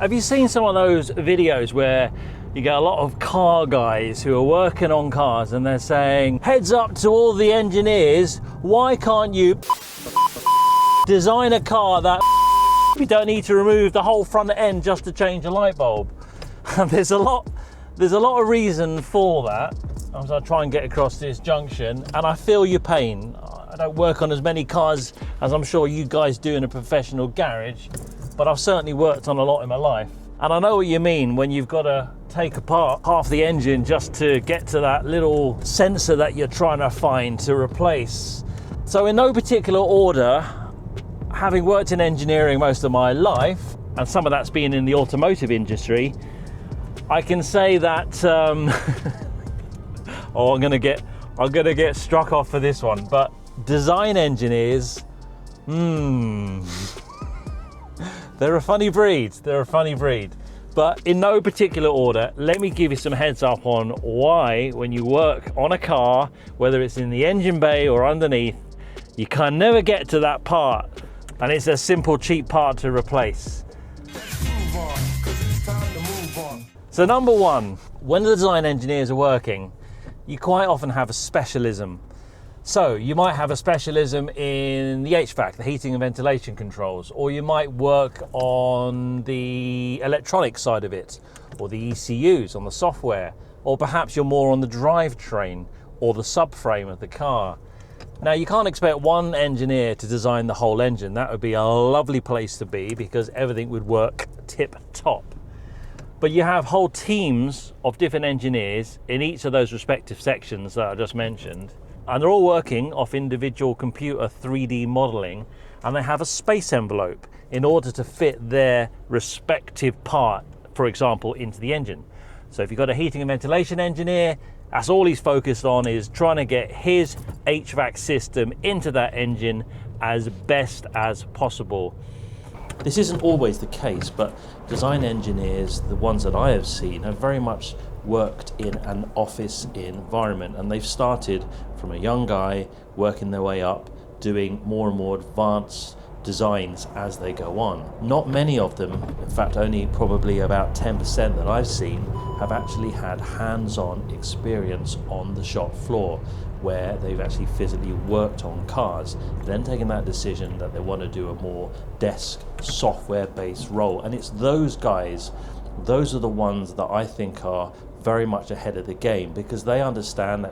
Have you seen some of those videos where you get a lot of car guys who are working on cars and they're saying, heads up to all the engineers, why can't you design a car that you don't need to remove the whole front end just to change a light bulb? And there's a lot of reason for that. As I try and get across this junction, and I feel your pain. I don't work on as many cars as I'm sure you guys do in a professional garage, but I've certainly worked on a lot in my life. And I know what you mean when you've got to take apart half the engine just to get to that little sensor that you're trying to find to replace. So in no particular order, having worked in engineering most of my life, and some of that's been in the automotive industry, I can say that oh, I'm gonna get struck off for this one, but design engineers, they're a funny breed. But in no particular order, let me give you some heads up on why when you work on a car, whether it's in the engine bay or underneath, you can never get to that part, and it's a simple, cheap part to replace. So number one, when the design engineers are working, you quite often have a specialism. So you might have a specialism in the HVAC, the heating and ventilation controls, or you might work on the electronic side of it, or the ECUs, on the software, or perhaps you're more on the drivetrain or the subframe of the car. Now, you can't expect one engineer to design the whole engine. That would be a lovely place to be because everything would work tip top. But you have whole teams of different engineers in each of those respective sections that I just mentioned, and they're all working off individual computer 3D modeling, and they have a space envelope in order to fit their respective part, for example, into the engine. So if you've got a heating and ventilation engineer, that's all he's focused on, is trying to get his HVAC system into that engine as best as possible. This isn't always the case, but design engineers, the ones that I have seen, have very much worked in an office environment, and they've started from a young guy working their way up, doing more and more advanced designs as they go on. Not many of them, in fact only probably about 10% that I've seen, have actually had hands-on experience on the shop floor where they've actually physically worked on cars, then taken that decision that they want to do a more desk software-based role. And it's those guys, those are the ones that I think are very much ahead of the game, because they understand that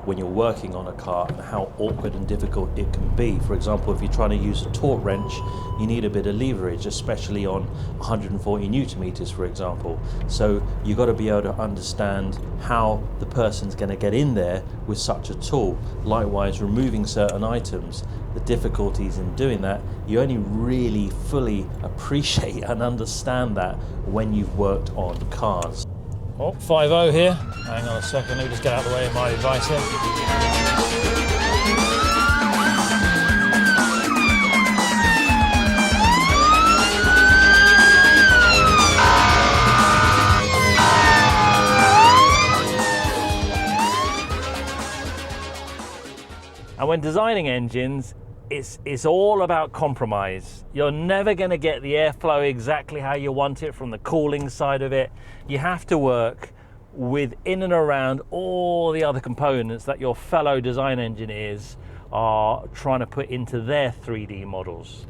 when you're working on a car and how awkward and difficult it can be. For example, if you're trying to use a torque wrench, you need a bit of leverage, especially on 140 newton meters, for example. So you've got to be able to understand how the person's going to get in there with such a tool. Likewise, removing certain items, the difficulties in doing that, you only really fully appreciate and understand that when you've worked on cars. Oh, 5-0 here. Hang on a second, let me just get out of the way of my advice here. And when designing engines, it's all about compromise. You're never going to get the airflow exactly how you want it from the cooling side of it. You have to work within and around all the other components that your fellow design engineers are trying to put into their 3D models.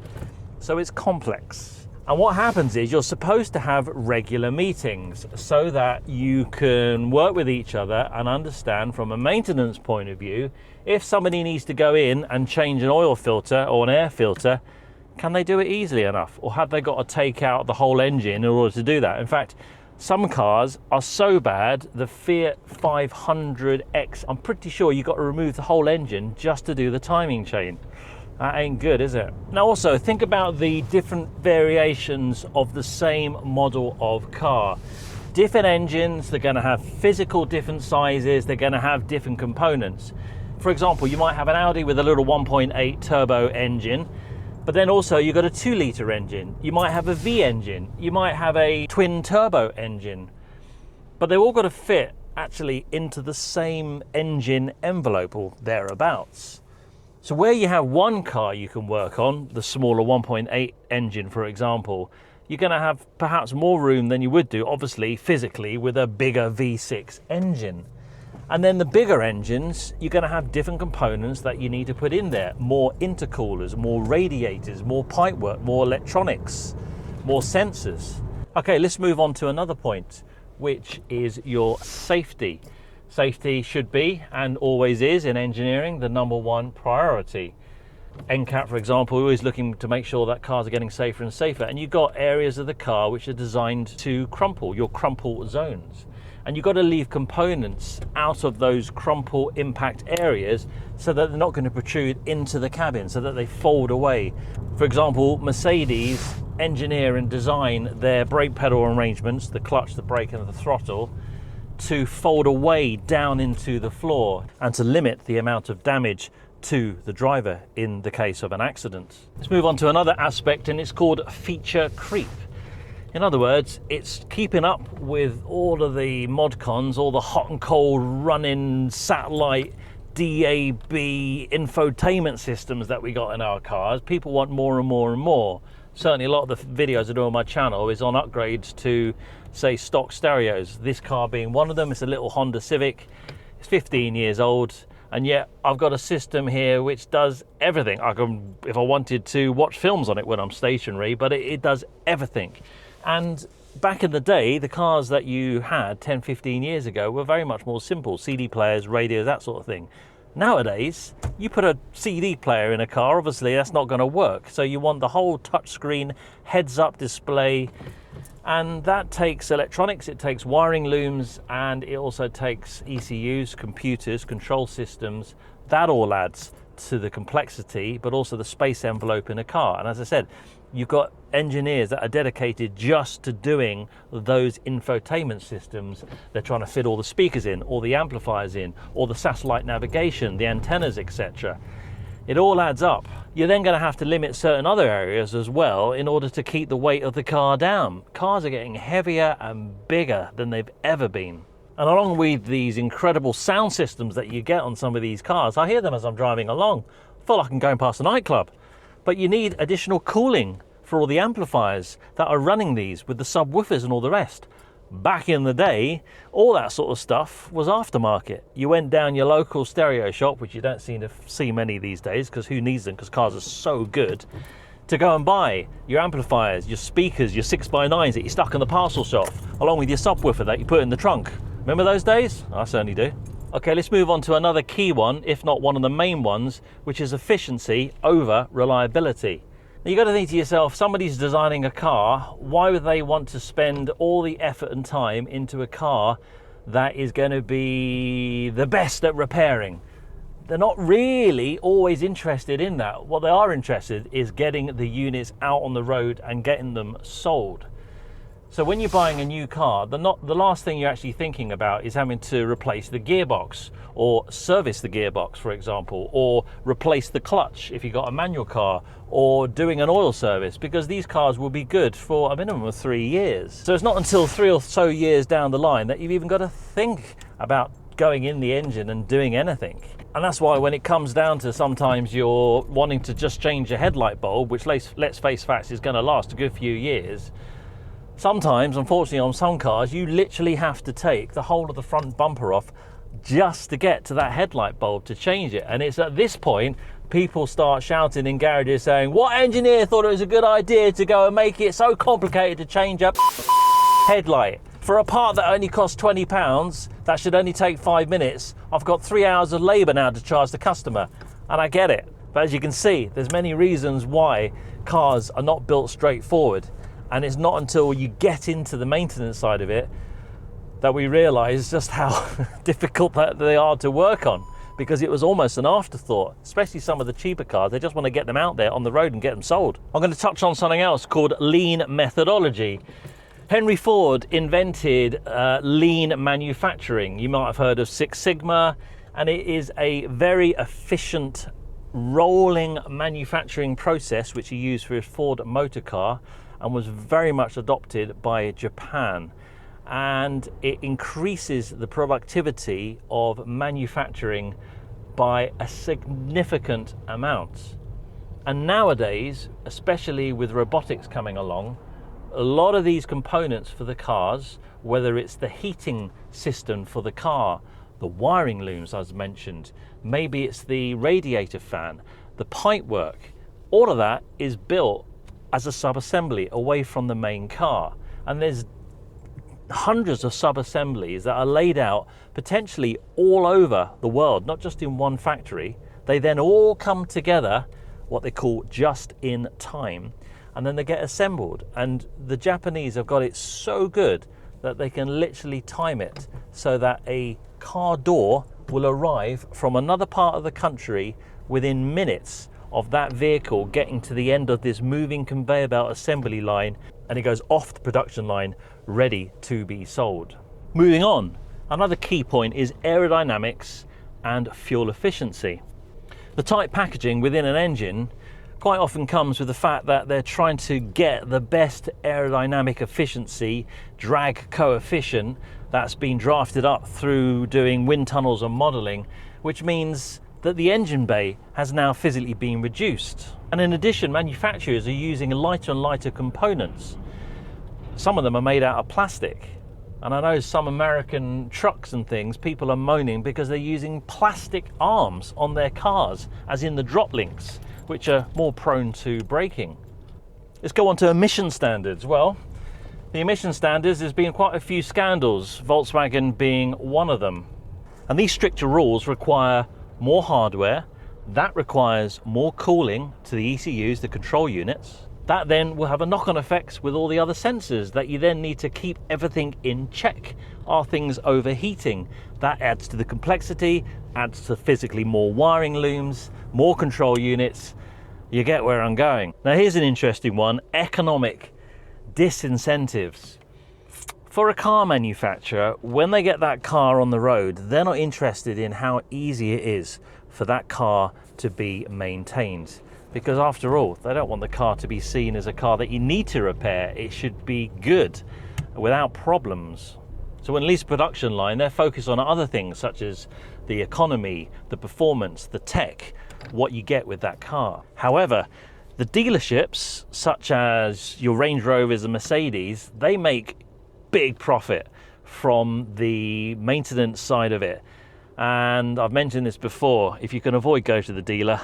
So it's complex. And what happens is you're supposed to have regular meetings so that you can work with each other and understand from a maintenance point of view, if somebody needs to go in and change an oil filter or an air filter, can they do it easily enough? Or have they got to take out the whole engine in order to do that? In fact, some cars are so bad, the Fiat 500X, I'm pretty sure you've got to remove the whole engine just to do the timing chain. That ain't good, is it? Now also, think about the different variations of the same model of car. Different engines, they're going to have physical different sizes, they're going to have different components. For example, you might have an Audi with a little 1.8 turbo engine, but then also you've got a 2-litre engine. You might have a V engine, you might have a twin turbo engine, but they've all got to fit actually into the same engine envelope or thereabouts. So where you have one car you can work on, the smaller 1.8 engine, for example, you're going to have perhaps more room than you would do, obviously, physically, with a bigger V6 engine. And then the bigger engines, you're going to have different components that you need to put in there. More intercoolers, more radiators, more pipework, more electronics, more sensors. Okay, let's move on to another point, which is your safety. Safety should be, and always is in engineering, the number one priority. NCAP, for example, always looking to make sure that cars are getting safer and safer. And you've got areas of the car which are designed to crumple, your crumple zones. And you've got to leave components out of those crumple impact areas so that they're not going to protrude into the cabin, so that they fold away. For example, Mercedes engineer and design their brake pedal arrangements, the clutch, the brake and the throttle, to fold away down into the floor and to limit the amount of damage to the driver in the case of an accident. Let's move on to another aspect, and it's called feature creep. In other words, it's keeping up with all of the mod cons, all the hot and cold running satellite DAB infotainment systems that we got in our cars. People want more and more and more. Certainly a lot of the videos I do on my channel is on upgrades to, say, stock stereos. This car being one of them. It's a little Honda Civic. It's 15 years old. And yet I've got a system here which does everything. I can, if I wanted to, watch films on it when I'm stationary, but it does everything. And back in the day, the cars that you had 10, 15 years ago were very much more simple. CD players, radios, that sort of thing. Nowadays, you put a CD player in a car, obviously that's not going to work. So you want the whole touchscreen heads-up display, and that takes electronics, it takes wiring looms, and it also takes ECUs, computers, control systems. That all adds to the complexity, but also the space envelope in a car. And as I said, you've got engineers that are dedicated just to doing those infotainment systems. They're trying to fit all the speakers in, all the amplifiers in, all the satellite navigation, the antennas, etc. It all adds up. You're then going to have to limit certain other areas as well in order to keep the weight of the car down. Cars are getting heavier and bigger than they've ever been. And along with these incredible sound systems that you get on some of these cars, I hear them as I'm driving along. I feel like I'm going past a nightclub. But you need additional cooling for all the amplifiers that are running these with the subwoofers and all the rest. Back in the day, all that sort of stuff was aftermarket. You went down your local stereo shop, which you don't seem to see many these days, because who needs them, because cars are so good, to go and buy your amplifiers, your speakers, your 6x9s that you stuck in the parcel shop, along with your subwoofer that you put in the trunk. Remember those days? I certainly do. Okay, let's move on to another key one, if not one of the main ones, which is efficiency over reliability. Now you've got to think to yourself, somebody's designing a car, why would they want to spend all the effort and time into a car that is going to be the best at repairing? They're not really always interested in that. What they are interested in is getting the units out on the road and getting them sold. So when you're buying a new car, the last thing you're actually thinking about is having to replace the gearbox or service the gearbox, for example, or replace the clutch if you've got a manual car, or doing an oil service, because these cars will be good for a minimum of 3 years. So it's not until 3 or so years down the line that you've even got to think about going in the engine and doing anything. And that's why when it comes down to sometimes you're wanting to just change a headlight bulb, which let's face facts is going to last a good few years, sometimes, unfortunately, on some cars, you literally have to take the whole of the front bumper off just to get to that headlight bulb to change it. And it's at this point, people start shouting in garages saying, what engineer thought it was a good idea to go and make it so complicated to change a headlight? For a part that only costs £20, that should only take 5 minutes. I've got 3 hours of labour now to charge the customer. And I get it. But as you can see, there's many reasons why cars are not built straightforward. And it's not until you get into the maintenance side of it that we realise just how difficult that they are to work on, because it was almost an afterthought, especially some of the cheaper cars. They just want to get them out there on the road and get them sold. I'm going to touch on something else called lean methodology. Henry Ford invented lean manufacturing. You might have heard of Six Sigma, and it is a very efficient rolling manufacturing process which he used for his Ford motor car, and was very much adopted by Japan. And it increases the productivity of manufacturing by a significant amount. And nowadays, especially with robotics coming along, A lot of these components for the cars, whether it's the heating system for the car, the wiring looms as mentioned, maybe it's the radiator fan, the pipework, all of that is built as a sub-assembly away from the main car. And there's hundreds of sub-assemblies that are laid out potentially all over the world, not just in one factory. They then all come together, what they call just in time, and then they get assembled. And the Japanese have got it so good that they can literally time it so that a car door will arrive from another part of the country within minutes of that vehicle getting to the end of this moving conveyor belt assembly line, and it goes off the production line ready to be sold. Moving on, another key point is aerodynamics and fuel efficiency. The tight packaging within an engine quite often comes with the fact that they're trying to get the best aerodynamic efficiency, drag coefficient that's been drafted up through doing wind tunnels and modeling, which means that the engine bay has now physically been reduced. And in addition, manufacturers are using lighter and lighter components. Some of them are made out of plastic. And I know some American trucks and things, people are moaning because they're using plastic arms on their cars, as in the drop links, which are more prone to breaking. Let's go on to emission standards. Well, the emission standards, there's been quite a few scandals, Volkswagen being one of them. And these stricter rules require more hardware, that requires more cooling to the ECUs, the control units. That then will have a knock-on effects with all the other sensors that you then need to keep everything in check. Are things overheating? That adds to the complexity, adds to physically more wiring looms, more control units. You get where I'm going. Now here's an interesting one, economic disincentives. For a car manufacturer, when they get that car on the road, they're not interested in how easy it is for that car to be maintained. Because after all, they don't want the car to be seen as a car that you need to repair. It should be good, without problems. So when least production line, they're focused on other things such as the economy, the performance, the tech, what you get with that car. However, the dealerships, such as your Range Rovers and Mercedes, they make big profit from the maintenance side of it. And I've mentioned this before, if you can avoid go to the dealer,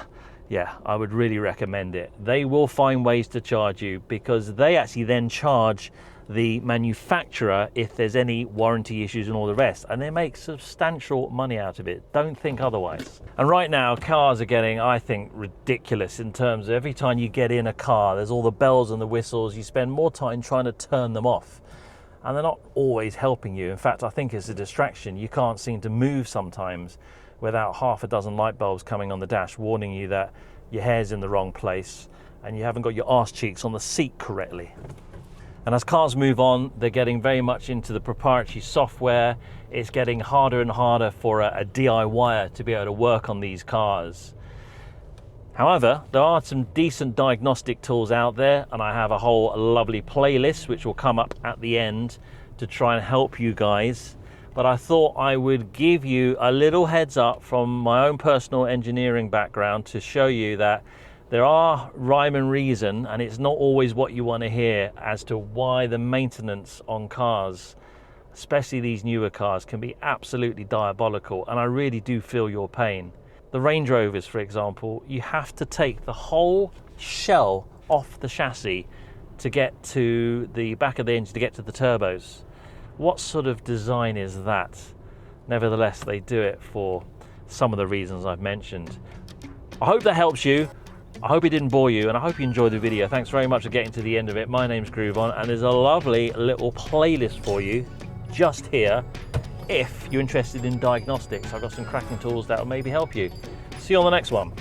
yeah, I would really recommend it. They will find ways to charge you because they actually then charge the manufacturer if there's any warranty issues and all the rest, and they make substantial money out of it. Don't think otherwise. And right now cars are getting, I think, ridiculous in terms of every time you get in a car, there's all the bells and the whistles. You spend more time trying to turn them off, and they're not always helping you. In fact, I think it's a distraction. You can't seem to move sometimes without half a dozen light bulbs coming on the dash warning you that your hair's in the wrong place and you haven't got your arse cheeks on the seat correctly. And as cars move on, they're getting very much into the proprietary software. It's getting harder and harder for a DIYer to be able to work on these cars. However, there are some decent diagnostic tools out there, and I have a whole lovely playlist which will come up at the end to try and help you guys. But I thought I would give you a little heads up from my own personal engineering background to show you that there are rhyme and reason, and it's not always what you want to hear as to why the maintenance on cars, especially these newer cars, can be absolutely diabolical, and I really do feel your pain. The Range Rovers, for example, you have to take the whole shell off the chassis to get to the back of the engine, to get to the turbos. What sort of design is that? Nevertheless, they do it for some of the reasons I've mentioned. I hope that helps you. I hope it didn't bore you, and I hope you enjoyed the video. Thanks very much for getting to the end of it. My name's Groovon, and there's a lovely little playlist for you just here if you're interested in diagnostics. I've got some cracking tools that will maybe help you. See you on the next one.